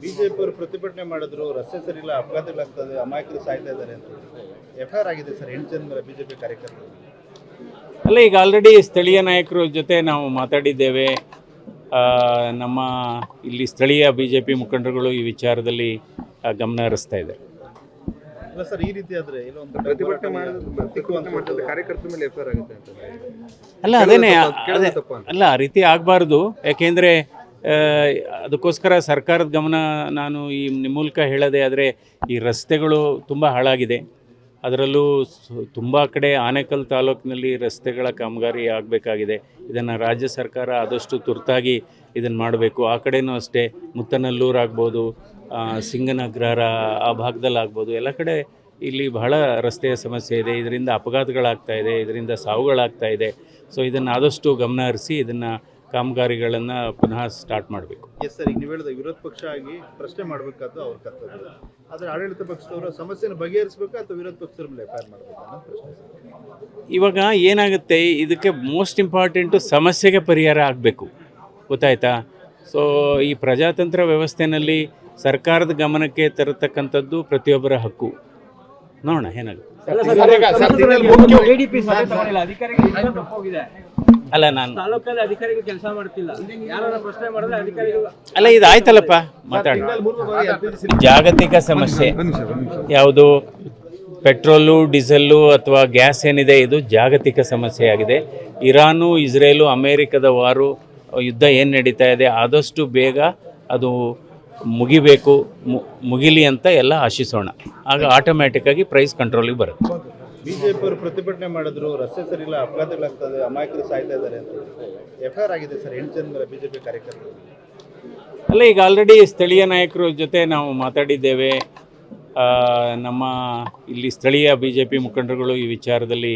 BJP ಅವರು ಪ್ರತಿಭಟನೆ ಮಾಡಿದ್ರು, ರಸ್ತೆ ಸರಿ ಇಲ್ಲ, ಅಪಘಾತಗಳಾಗ್ತದೆ, ಅಮಾಯಕರು ಸಾಯ್ತಾ ಇದ್ದಾರೆ ಅಂತ ಎಫ್ಐಆರ್ ಆಗಿದೆ ಸರ್ 8 ಜನ ಮೇಲೆ ಬಿಜೆಪಿ ಕಾರ್ಯಕರ್ತರು. ಅಲ್ಲ, ಈಗ ಆಲ್ರೆಡಿ ಸ್ಥಳೀಯ ನಾಯಕರ ಜೊತೆ ನಾವು ಮಾತಾಡಿದ್ದೇವೆ. ನಮ್ಮ ಇಲ್ಲಿ ಸ್ಥಳೀಯ ಬಿಜೆಪಿ ಮುಖಂಡರುಗಳು ಈ ವಿಚಾರದಲ್ಲಿ ಗಮನ ಹರಿಸ್ತಾ ಇದ್ದಾರೆ. ಇಲ್ಲ ಸರ್, ಈ ರೀತಿ ಆದ್ರೆ ಇಲ್ಲ ಒಂದು ಪ್ರತಿಭಟನೆ ಮಾಡಿದ ಕಾರ್ಯಕರ್ತರ ಮೇಲೆ ಎಫ್ಐಆರ್ ಆಗುತ್ತೆ ಅಂತ. ಅಲ್ಲ, ಅಲ್ಲ, ಆ ರೀತಿ ಆಗಬಾರ್ದು. ಯಾಕೆಂದರೆ ಅದಕ್ಕೋಸ್ಕರ ಸರ್ಕಾರದ ಗಮನ ನಾನು ಈ ಮೂಲಕ ಹೇಳೋದೇ ಆದರೆ, ಈ ರಸ್ತೆಗಳು ತುಂಬ ಹಾಳಾಗಿದೆ. ಅದರಲ್ಲೂ ತುಂಬ ಕಡೆ ಆನೇಕಲ್ ತಾಲೂಕಿನಲ್ಲಿ ರಸ್ತೆಗಳ ಕಾಮಗಾರಿ ಆಗಬೇಕಾಗಿದೆ. ಇದನ್ನು ರಾಜ್ಯ ಸರ್ಕಾರ ಆದಷ್ಟು ತುರ್ತಾಗಿ ಇದನ್ನು ಮಾಡಬೇಕು. ಆ ಕಡೆಯೂ ಅಷ್ಟೇ, ಮುತ್ತನಲ್ಲೂರು ಆಗ್ಬೋದು, ಸಿಂಗನಗ್ರಹಾರ ಆ ಭಾಗದಲ್ಲಿ ಆಗ್ಬೋದು, ಎಲ್ಲ ಕಡೆ ಇಲ್ಲಿ ಬಹಳ ರಸ್ತೆಯ ಸಮಸ್ಯೆ ಇದೆ. ಇದರಿಂದ ಅಪಘಾತಗಳಾಗ್ತಾ ಇದೆ, ಇದರಿಂದ ಸಾವುಗಳಾಗ್ತಾ ಇದೆ. ಸೊ ಇದನ್ನು ಆದಷ್ಟು ಗಮನ ಹರಿಸಿ ಇದನ್ನು ಕಾಮಗಾರಿಗಳನ್ನು ಪುನಃ ಸ್ಟಾರ್ಟ್ ಮಾಡಬೇಕು. ಎಸ್ ಸರ್, ಈಗ ನೀವು ಹೇಳಿದ ವಿರೋಧ ಪಕ್ಷ ಆಗಿ ಪ್ರಶ್ನೆ ಮಾಡಬೇಕಾದ್ದು ಅವ್ರ ಕರ್ತವ್ಯ. ಆದರೆ ಆಡಳಿತ ಪಕ್ಷದವರು ಸಮಸ್ಯೆನ ಬಗೆಹರಿಸಬೇಕಾ ಅಥವಾ ವಿರೋಧ ಪಕ್ಷದ ಮೇಲೆ ಎಫ್ಐಆರ್ ಮಾಡಬೇಕಾ ಅನ್ನೋ ಪ್ರಶ್ನೆ. ಇವಾಗ ಏನಾಗುತ್ತೆ, ಇದಕ್ಕೆ ಮೋಸ್ಟ್ ಇಂಪಾರ್ಟೆಂಟು ಸಮಸ್ಯೆಗೆ ಪರಿಹಾರ ಆಗಬೇಕು, ಗೊತ್ತಾಯ್ತಾ? ಸೊ ಈ ಪ್ರಜಾತಂತ್ರ ವ್ಯವಸ್ಥೆಯಲ್ಲಿ ಸರ್ಕಾರದ ಗಮನಕ್ಕೆ ತರತಕ್ಕಂಥದ್ದು ಪ್ರತಿಯೊಬ್ಬರ ಹಕ್ಕು. ನೋಡೋಣ ಏನಾಗುತ್ತೆ. ಅಲ್ಲ, ನಾನು ತಾಲೂಕಲ್ಲಿ ಅಧಿಕಾರಿಗಳು ಕೆಲಸ ಮಾಡ್ತಿಲ್ಲ, ಯಾರನ್ನ ಪ್ರಶ್ನೆ ಮಾಡಿದ್ರೆ ಅಧಿಕಾರಿಗಳು ಅಲ್ಲ, ಇದು ಆಯ್ತಲ್ಲಪ್ಪ, ಮಾತಾಡಿ. ಜಾಗತಿಕ ಸಮಸ್ಯೆ ಯಾವುದು? ಪೆಟ್ರೋಲು, ಡೀಸೆಲ್ಲು ಅಥವಾ ಗ್ಯಾಸ್ ಏನಿದೆ, ಇದು ಜಾಗತಿಕ ಸಮಸ್ಯೆ ಆಗಿದೆ. ಇರಾನು, ಇಸ್ರೇಲು, ಅಮೇರಿಕದ ವಾರು, ಯುದ್ಧ ಏನು ನಡೀತಾ ಇದೆ, ಆದಷ್ಟು ಬೇಗ ಅದು ಮುಗಿಬೇಕು, ಮುಗಿಲಿ ಅಂತ ಎಲ್ಲ ಆಶಿಸೋಣ. ಆಗ ಆಟೋಮ್ಯಾಟಿಕ್ಕಾಗಿ ಪ್ರೈಸ್ ಕಂಟ್ರೋಲಿಗೆ ಬರುತ್ತೆ. ಬಿಜೆಪಿ ಅವರು ಪ್ರತಿಭಟನೆ ಮಾಡಿದ್ರು, ರಸ್ತೆ ಸರಿ ಇಲ್ಲ, ಅಪಘಾತಗಳಾಗ್ತದೆ, ಅಮಾಯಕರು ಸಾಯ್ತಾ ಇದ್ದಾರೆ ಅಂತ ಎಫ್ಐಆರ್ ಆಗಿದೆ ಸರ್ 8 ಜನ ಮೇಲೆ ಬಿಜೆಪಿ ಕಾರ್ಯಕರ್ತರು. ಅಲ್ಲ, ಈಗ ಆಲ್ರೆಡಿ ಸ್ಥಳೀಯ ನಾಯಕರ ಜೊತೆ ನಾವು ಮಾತಾಡಿದ್ದೇವೆ. ನಮ್ಮ ಇಲ್ಲಿ ಸ್ಥಳೀಯ ಬಿಜೆಪಿ ಮುಖಂಡರುಗಳು ಈ ವಿಚಾರದಲ್ಲಿ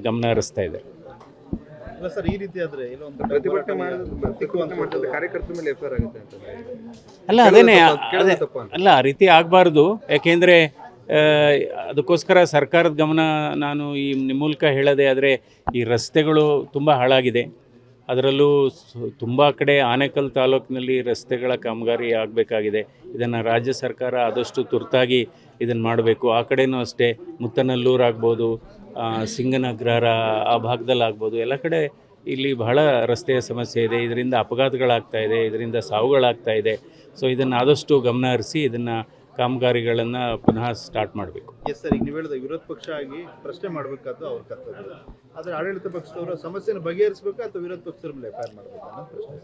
ಗಮನ ಹರಿಸ್ತಾ ಇದ್ದಾರೆ. ಇಲ್ಲ ಸರ್, ಈ ರೀತಿ ಆದ್ರೆ ಇಲ್ಲ ಒಂದು ಪ್ರತಿಭಟನೆ ಮಾಡಿದ ಕಾರ್ಯಕರ್ತರ ಮೇಲೆ ಎಫ್ಐಆರ್ ಆಗುತ್ತೆ ಅಂತ. ಅಲ್ಲ, ಅಲ್ಲ, ಆ ರೀತಿ ಆಗಬಾರ್ದು. ಯಾಕೆಂದರೆ ಅದಕ್ಕೋಸ್ಕರ ಸರ್ಕಾರದ ಗಮನ ನಾನು ಈ ಮೂಲಕ ಹೇಳೋದೇ ಆದರೆ, ಈ ರಸ್ತೆಗಳು ತುಂಬ ಹಾಳಾಗಿದೆ. ಅದರಲ್ಲೂ ತುಂಬ ಕಡೆ ಆನೇಕಲ್ ತಾಲೂಕಿನಲ್ಲಿ ರಸ್ತೆಗಳ ಕಾಮಗಾರಿ ಆಗಬೇಕಾಗಿದೆ. ಇದನ್ನು ರಾಜ್ಯ ಸರ್ಕಾರ ಆದಷ್ಟು ತುರ್ತಾಗಿ ಇದನ್ನು ಮಾಡಬೇಕು. ಆ ಕಡೆಯೂ ಅಷ್ಟೇ, ಮುತ್ತನಲ್ಲೂರು ಆಗ್ಬೋದು, ಸಿಂಗನಗ್ರಹಾರ ಆ ಭಾಗದಲ್ಲಿ ಆಗ್ಬೋದು, ಎಲ್ಲ ಕಡೆ ಇಲ್ಲಿ ಬಹಳ ರಸ್ತೆಯ ಸಮಸ್ಯೆ ಇದೆ. ಇದರಿಂದ ಅಪಘಾತಗಳಾಗ್ತಾ ಇದೆ, ಇದರಿಂದ ಸಾವುಗಳಾಗ್ತಾ ಇದೆ. ಸೊ ಇದನ್ನು ಆದಷ್ಟು ಗಮನ ಹರಿಸಿ ಇದನ್ನು ಕಾಮಗಾರಿಗಳನ್ನು ಪುನಃ ಸ್ಟಾರ್ಟ್ ಮಾಡಬೇಕು. ಎಸ್ ಸರ್, ಈಗ ನೀವು ಹೇಳಿದ ವಿರೋಧ ಪಕ್ಷ ಆಗಿ ಪ್ರಶ್ನೆ ಮಾಡಬೇಕಾದ್ದು ಅವ್ರ ಕರ್ತವ್ಯ. ಆದರೆ ಆಡಳಿತ ಪಕ್ಷದವರು ಸಮಸ್ಯೆನ ಬಗೆಹರಿಸಬೇಕಾ ಅಥವಾ ವಿರೋಧ ಪಕ್ಷದ ಮೇಲೆ ಎಫ್ಐಆರ್ ಮಾಡಬೇಕಾ ಅನ್ನೋ ಪ್ರಶ್ನೆ.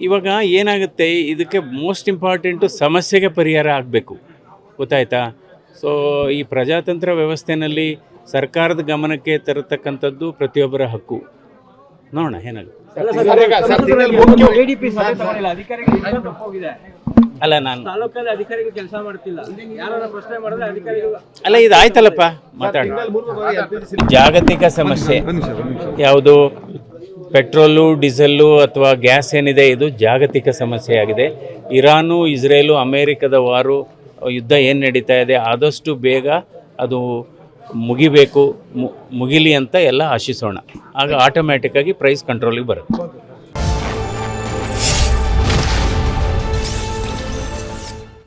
ಇವಾಗ ಏನಾಗುತ್ತೆ, ಇದಕ್ಕೆ ಮೋಸ್ಟ್ ಇಂಪಾರ್ಟೆಂಟು ಸಮಸ್ಯೆಗೆ ಪರಿಹಾರ ಆಗಬೇಕು, ಗೊತ್ತಾಯ್ತಾ? ಸೊ ಈ ಪ್ರಜಾತಂತ್ರ ವ್ಯವಸ್ಥೆಯಲ್ಲಿ ಸರ್ಕಾರದ ಗಮನಕ್ಕೆ ತರತಕ್ಕಂಥದ್ದು ಪ್ರತಿಯೊಬ್ಬರ ಹಕ್ಕು. ನೋಡೋಣ ಏನಾಗುತ್ತೆ. ಅಲ್ಲ, ನಾನು ತಾಲೂಕಲ್ಲಿ ಅಧಿಕಾರಿಗಳು ಕೆಲಸ ಮಾಡ್ತಿಲ್ಲ, ಯಾರನ್ನ ಪ್ರಶ್ನೆ ಮಾಡಿದ್ರೆ ಅಧಿಕಾರಿಗಳು ಅಲ್ಲ, ಇದು ಆಯ್ತಲ್ಲಪ್ಪ, ಮಾತಾಡಿ. ಜಾಗತಿಕ ಸಮಸ್ಯೆ ಯಾವುದು? ಪೆಟ್ರೋಲು, ಡೀಸೆಲ್ಲು ಅಥವಾ ಗ್ಯಾಸ್ ಏನಿದೆ, ಇದು ಜಾಗತಿಕ ಸಮಸ್ಯೆ ಆಗಿದೆ. ಇರಾನು, ಇಸ್ರೇಲು, ಅಮೇರಿಕದ ವಾರು, ಯುದ್ಧ ಏನು ನಡೀತಾ ಇದೆ, ಆದಷ್ಟು ಬೇಗ ಅದು ಮುಗಿಬೇಕು, ಮುಗಿಲಿ ಅಂತ ಎಲ್ಲ ಆಶಿಸೋಣ. ಆಗ ಆಟೋಮ್ಯಾಟಿಕ್ಕಾಗಿ ಪ್ರೈಸ್ ಕಂಟ್ರೋಲಿಗೆ ಬರುತ್ತೆ.